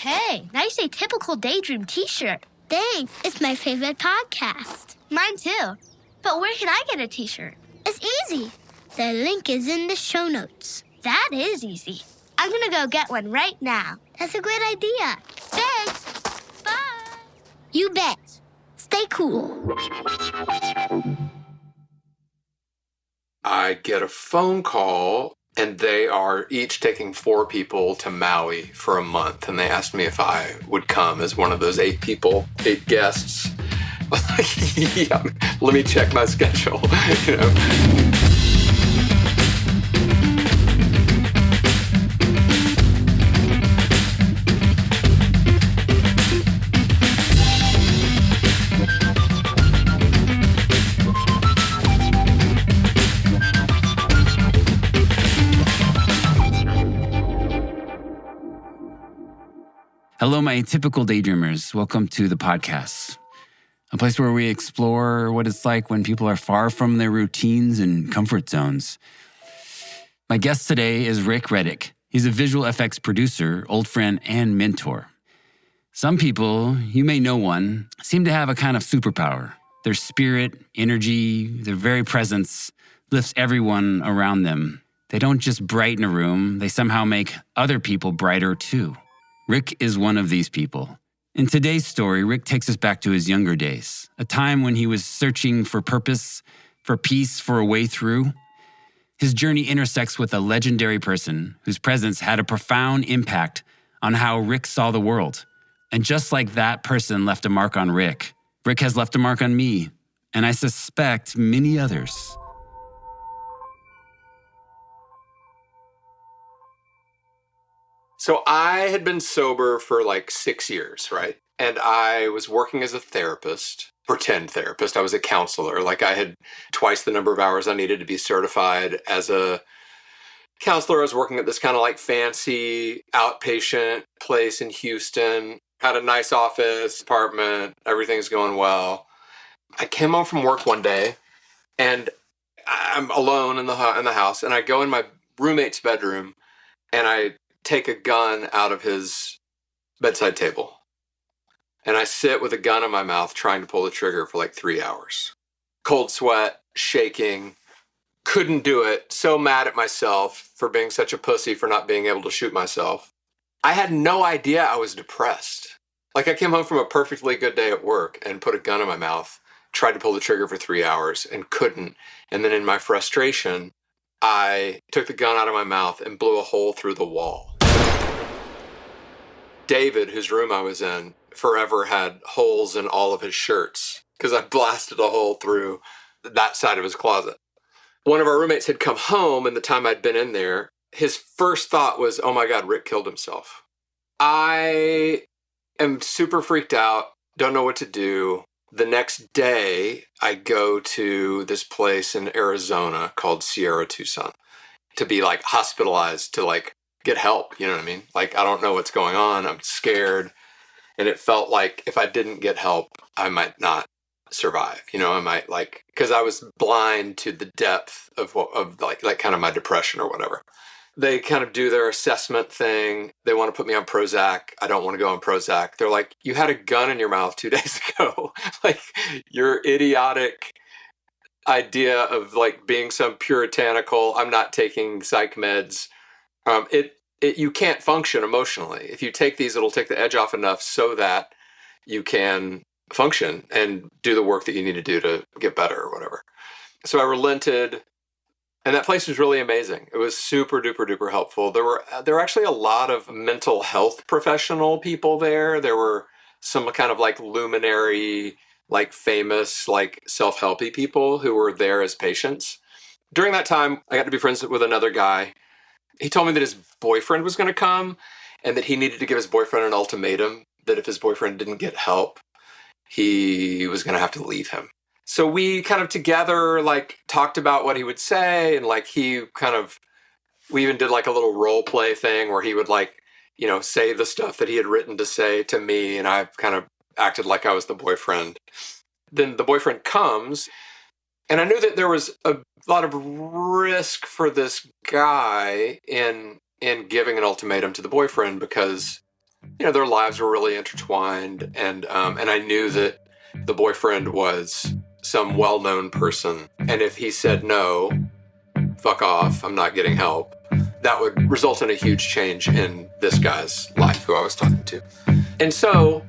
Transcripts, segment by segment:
Hey, nice Atypical Daydream t-shirt. Thanks. It's my favorite podcast. Mine too. But where can I get a t-shirt? It's easy. The link is in the show notes. That is easy. I'm gonna go get one right now. That's a great idea. Thanks. Bye. You bet. Stay cool. I get a phone call, and they are each taking 4 people to Maui for a month, and they asked me if I would come as one of those 8 people, 8 guests. Yeah, let me check my schedule, you know. Hello, my Atypical Daydreamers. Welcome to the podcast, a place where we explore what it's like when people are far from their routines and comfort zones. My guest today is Rick Redick. He's a visual effects producer, old friend, and mentor. Some people, you may know one, seem to have a kind of superpower. Their spirit, energy, their very presence lifts everyone around them. They don't just brighten a room, they somehow make other people brighter too. Rick is one of these people. In today's story, Rick takes us back to his younger days, a time when he was searching for purpose, for peace, for a way through. His journey intersects with a legendary person whose presence had a profound impact on how Rick saw the world. And just like that person left a mark on Rick, Rick has left a mark on me, and I suspect many others. So I had been sober for like 6 years, right? And I was working as a therapist, pretend therapist. I was a counselor. Like I had twice the number of hours I needed to be certified as a counselor. I was working at this kind of like fancy outpatient place in Houston. Had a nice office, apartment, everything's going well. I came home from work one day and I'm alone in the house, and I go in my roommate's bedroom and I take a gun out of his bedside table. And I sit with a gun in my mouth trying to pull the trigger for like 3 hours. Cold sweat, shaking, couldn't do it. So mad at myself for being such a pussy for not being able to shoot myself. I had no idea I was depressed. Like I came home from a perfectly good day at work and put a gun in my mouth, tried to pull the trigger for 3 hours and couldn't. And then in my frustration, I took the gun out of my mouth and blew a hole through the wall. David, whose room I was in, forever had holes in all of his shirts because I blasted a hole through that side of his closet. One of our roommates had come home, and the time I'd been in there, his first thought was, oh my God, Rick killed himself. I am super freaked out, don't know what to do. The next day, I go to this place in Arizona called Sierra Tucson to be like hospitalized to like get help, you know what I mean? Like, I don't know what's going on. I'm scared. And it felt like if I didn't get help, I might not survive. You know, I might like, because I was blind to the depth of like kind of my depression or whatever. They kind of do their assessment thing. They want to put me on Prozac. I don't want to go on Prozac. They're like, you had a gun in your mouth 2 days ago. Like, your idiotic idea of like being some puritanical, I'm not taking psych meds. You can't function emotionally. If you take these, it'll take the edge off enough so that you can function and do the work that you need to do to get better or whatever. So I relented, and that place was really amazing. It was super duper duper helpful. There were actually a lot of mental health professional people there. There were some kind of like luminary, like famous, like self-helpy people who were there as patients. During that time, I got to be friends with another guy. He told me that his boyfriend was going to come and that he needed to give his boyfriend an ultimatum, that if his boyfriend didn't get help, he was going to have to leave him. So we kind of together like talked about what he would say, and like we even did like a little role play thing where he would like, you know, say the stuff that he had written to say to me, and I kind of acted like I was the boyfriend. Then the boyfriend comes, and I knew that there was a lot of risk for this guy in giving an ultimatum to the boyfriend, because their lives were really intertwined. And I knew that the boyfriend was some well-known person. And if he said no, fuck off, I'm not getting help, that would result in a huge change in this guy's life who I was talking to. And so,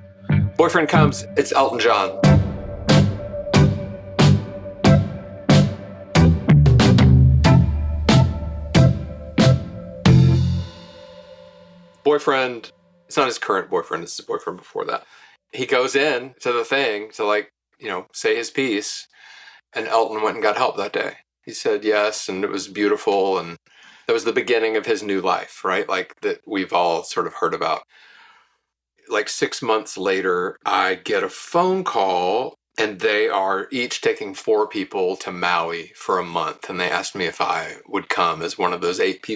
boyfriend comes, it's Elton John. Boyfriend, it's not his current boyfriend, it's his boyfriend before that. He goes in to the thing to say his piece, and Elton went and got help that day. He said yes, and it was beautiful, and that was the beginning of his new life, right? Like that we've all sort of heard about. Like 6 months later, I get a phone call, and they are each taking 4 people to Maui for a month, and they asked me if I would come as one of those 8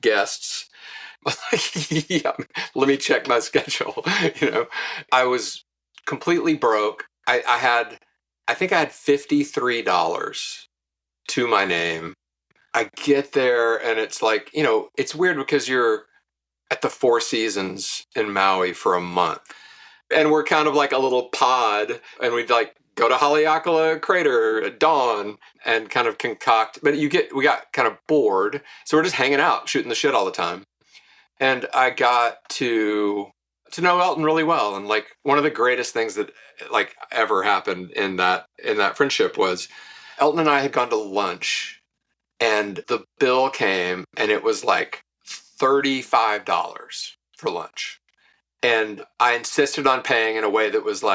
guests. Yeah, let me check my schedule. I was completely broke. I think I had $53 to my name. I get there and it's like, it's weird because you're at the Four Seasons in Maui for a month. And we're kind of like a little pod, and we'd go to Haleakala Crater at dawn and kind of concoct. But we got kind of bored. So we're just hanging out, shooting the shit all the time. And I got to know Elton really well. And one of the greatest things that ever happened in that friendship was Elton and I had gone to lunch, and the bill came, and it was $35 for lunch. And I insisted on paying in a way that was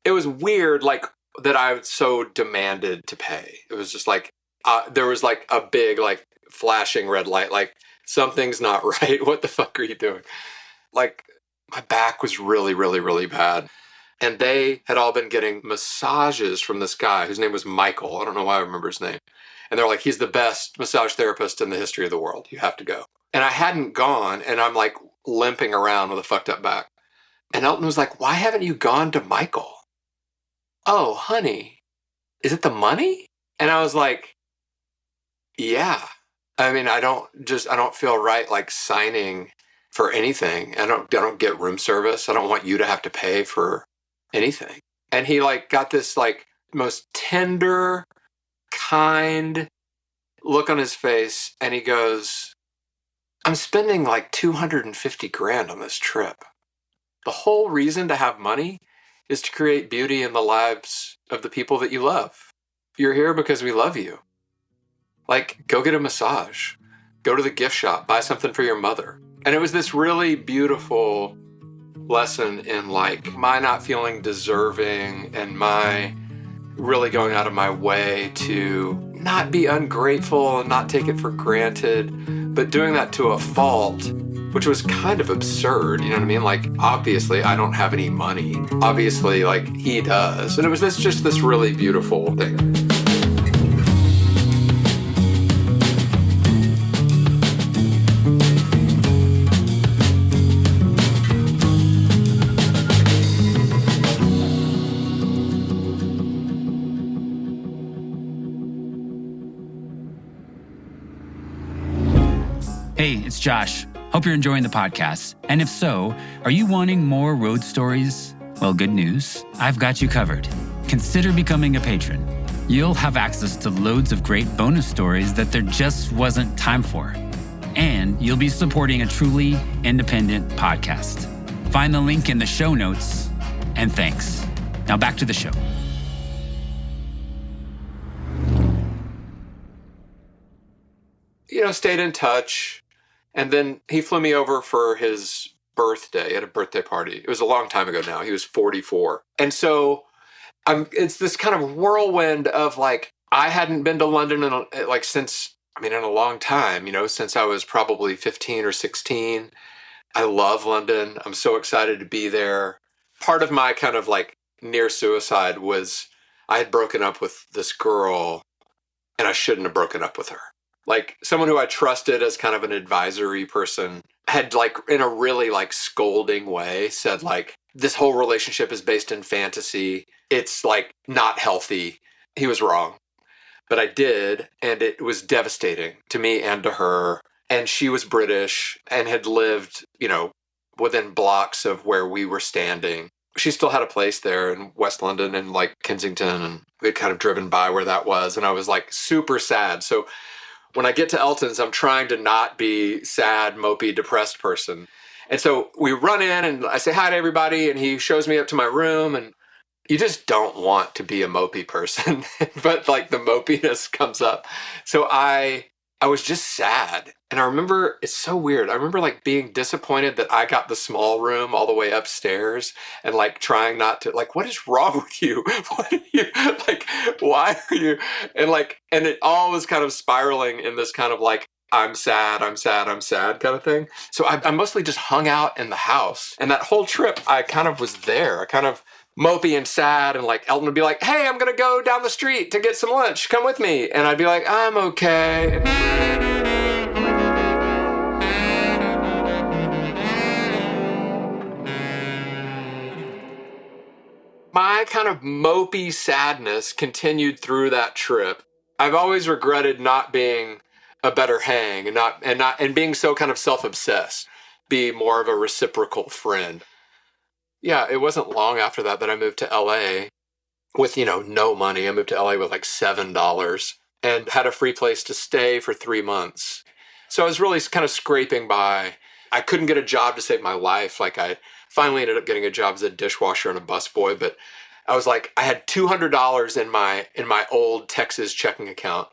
it was weird, that I so demanded to pay. It was just there was a big flashing red light, something's not right. What the fuck are you doing? My back was really, really, really bad. And they had all been getting massages from this guy whose name was Michael. I don't know why I remember his name. And they're he's the best massage therapist in the history of the world. You have to go. And I hadn't gone, and I'm limping around with a fucked up back. And Elton was why haven't you gone to Michael? Oh, honey, is it the money? And I was yeah. I mean, I don't feel right signing for anything. I don't get room service. I don't want you to have to pay for anything. And he got this most tender, kind look on his face, and he goes, I'm spending $250,000 on this trip. The whole reason to have money is to create beauty in the lives of the people that you love. You're here because we love you. Go get a massage, go to the gift shop, buy something for your mother. And it was this really beautiful lesson in my not feeling deserving and my really going out of my way to not be ungrateful and not take it for granted, but doing that to a fault, which was kind of absurd. You know what I mean? Obviously I don't have any money. Obviously he does. And it was just this really beautiful thing. Hey, it's Josh. Hope you're enjoying the podcast. And if so, are you wanting more road stories? Well, good news. I've got you covered. Consider becoming a patron. You'll have access to loads of great bonus stories that there just wasn't time for. And you'll be supporting a truly independent podcast. Find the link in the show notes. And thanks. Now back to the show. Stayed in touch. And then he flew me over for his birthday at a birthday party. It was a long time ago now. He was 44. And so it's this kind of whirlwind of I hadn't been to London since in a long time, since I was probably 15 or 16. I love London. I'm so excited to be there. Part of my kind of near suicide was I had broken up with this girl, and I shouldn't have broken up with her. Someone who I trusted as kind of an advisory person had in a really scolding way said this whole relationship is based in fantasy. It's not healthy. He was wrong. But I did, and it was devastating to me and to her. And she was British and had lived, within blocks of where we were standing. She still had a place there in West London and like Kensington, and we had kind of driven by where that was, and I was like super sad. So when I get to Elton's, I'm trying to not be sad, mopey, depressed person. And so we run in and I say hi to everybody, and he shows me up to my room, and you just don't want to be a mopey person, but like the mopiness comes up. So I was just sad. And I remember, it's so weird. I remember like being disappointed that I got the small room all the way upstairs and like trying not to, like, what is wrong with you? What are you, like, why are you? And like, and it all was kind of spiraling in this kind of like, I'm sad kind of thing. So I mostly just hung out in the house. And that whole trip, I kind of was there. I kind of mopey and sad, and like Elton would be like, hey, I'm gonna go down the street to get some lunch, come with me. And I'd be like, I'm okay. My kind of mopey sadness continued through that trip. I've always regretted not being a better hang and being so kind of self-obsessed, be more of a reciprocal friend. Yeah, it wasn't long after that I moved to LA with, no money. I moved to LA with like $7 and had a free place to stay for 3 months. So I was really kind of scraping by. I couldn't get a job to save my life. Like I finally ended up getting a job as a dishwasher and a busboy, but I was like, I had $200 in my old Texas checking account.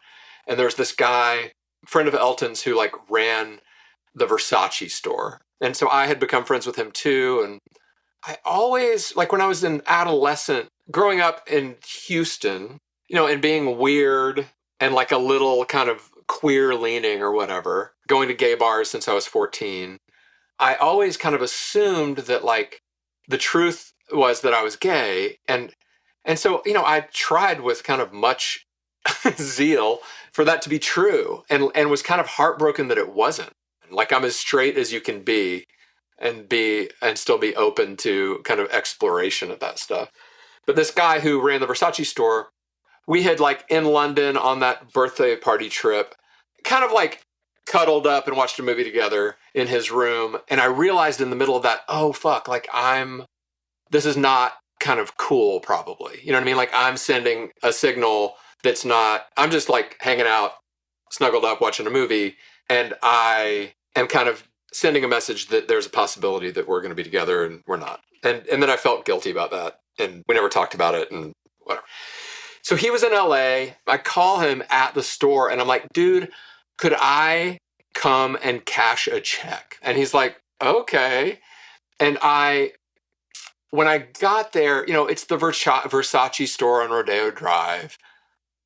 And there was this guy, friend of Elton's, who like ran the Versace store. And so I had become friends with him too. And I always, like when I was an adolescent, growing up in Houston, and being weird and like a little kind of queer leaning or whatever, going to gay bars since I was 14, I always kind of assumed that like the truth was that I was gay. And so, I tried with kind of much zeal for that to be true, and was kind of heartbroken that it wasn't. Like I'm as straight as you can be and still be open to kind of exploration of that stuff. But this guy who ran the Versace store, we had like in London on that birthday party trip, kind of like cuddled up and watched a movie together in his room. And I realized in the middle of that, oh fuck, like this is not kind of cool probably. You know what I mean? Like I'm sending a signal that's not, I'm just like hanging out, snuggled up, watching a movie. And I am kind of sending a message that there's a possibility that we're going to be together and we're not. And then I felt guilty about that. And we never talked about it and whatever. So he was in LA. I call him at the store and I'm like, dude, could I come and cash a check? And he's like, okay. And when I got there, it's the Versace store on Rodeo Drive.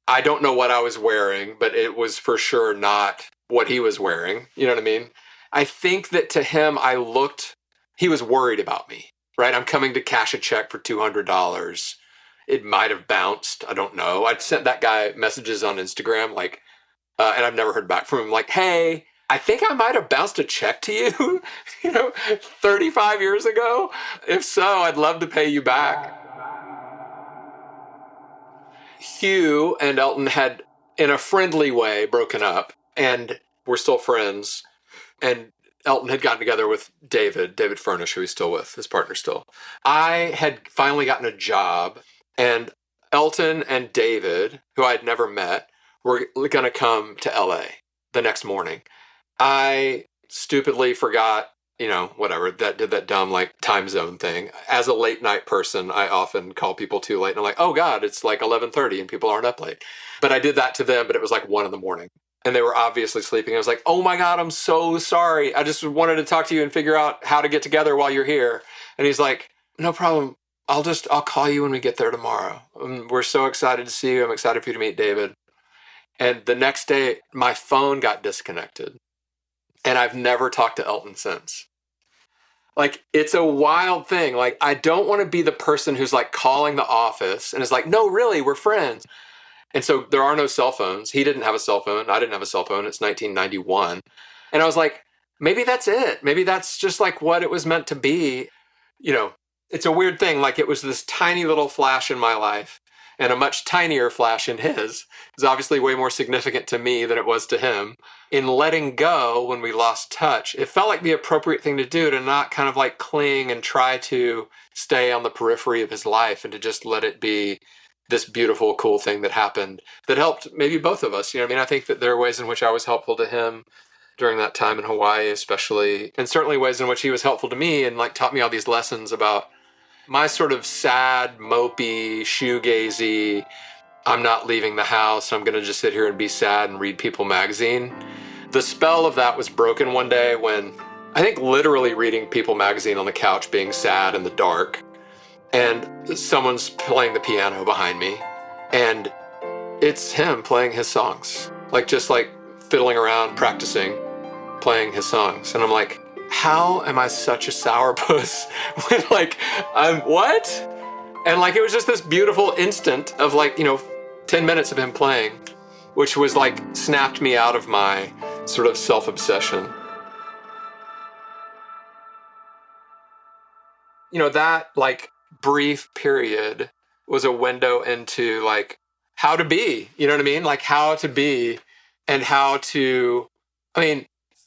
I don't know what I was wearing, but it was for sure not what he was wearing. You know what I mean? I think that to him, he was worried about me, right? I'm coming to cash a check for $200. It might have bounced. I don't know. I'd sent that guy messages on Instagram, like, and I've never heard back from him. Like, hey, I think I might have bounced a check to you, 35 years ago. If so, I'd love to pay you back. Hugh and Elton had, in a friendly way, broken up, and we're still friends. And Elton had gotten together with David Furnish, who he's still with, his partner still. I had finally gotten a job, and Elton and David, who I'd never met, were going to come to LA the next morning. I stupidly forgot, whatever, did that dumb like time zone thing. As a late night person, I often call people too late, and I'm like, oh God, it's like 11:30 and people aren't up late. But I did that to them, but it was like 1 a.m. And they were obviously sleeping. I was like, oh my God, I'm so sorry. I just wanted to talk to you and figure out how to get together while you're here. And he's like, no problem. I'll call you when we get there tomorrow. We're so excited to see you. I'm excited for you to meet David. And the next day, my phone got disconnected. And I've never talked to Elton since. Like, it's a wild thing. Like, I don't want to be the person who's like calling the office and is like, no, really, we're friends. And so there are no cell phones. He didn't have a cell phone. I didn't have a cell phone. It's 1991. And I was like, maybe that's it. Maybe that's just like what it was meant to be. It's a weird thing. Like it was this tiny little flash in my life. and a much tinier flash in his. It's obviously way more significant to me than it was to him. In letting go when we lost touch, it felt like the appropriate thing to do, to not kind of like cling and try to stay on the periphery of his life, and to just let it be this beautiful, cool thing that happened that helped maybe both of us. You know what I mean? I think that there are ways in which I was helpful to him during that time in Hawaii, especially, and certainly ways in which he was helpful to me and like taught me all these lessons about my sort of sad, mopey, shoegazy, I'm not leaving the house, I'm going to just sit here and be sad and read People magazine. The spell of that was broken one day when I think literally reading People magazine on the couch, being sad in the dark, and someone's playing the piano behind me, and it's him playing his songs, like just like fiddling around, practicing, playing his songs. And I'm like, how am I such a sourpuss when like, I'm what? And like, it was just this beautiful instant of like, 10 minutes of him playing, which was like, snapped me out of my sort of self-obsession. That like brief period was a window into like how to be, you know what I mean? Like how to be and how to, I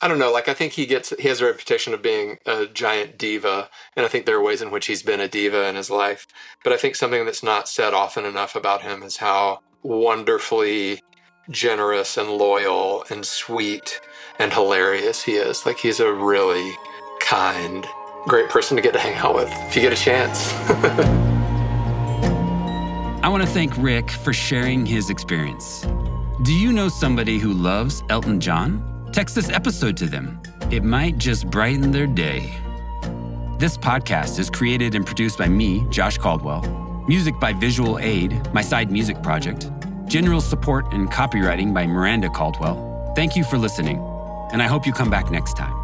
don't know, like I think he has a reputation of being a giant diva, and I think there are ways in which he's been a diva in his life. But I think something that's not said often enough about him is how wonderfully generous and loyal and sweet and hilarious he is. Like he's a really kind, great person to get to hang out with if you get a chance. I want to thank Rick for sharing his experience. Do you know somebody who loves Elton John? Text this episode to them. It might just brighten their day. This podcast is created and produced by me, Josh Caldwell. Music by Visual Aid, my side music project. General support and copywriting by Miranda Caldwell. Thank you for listening, and I hope you come back next time.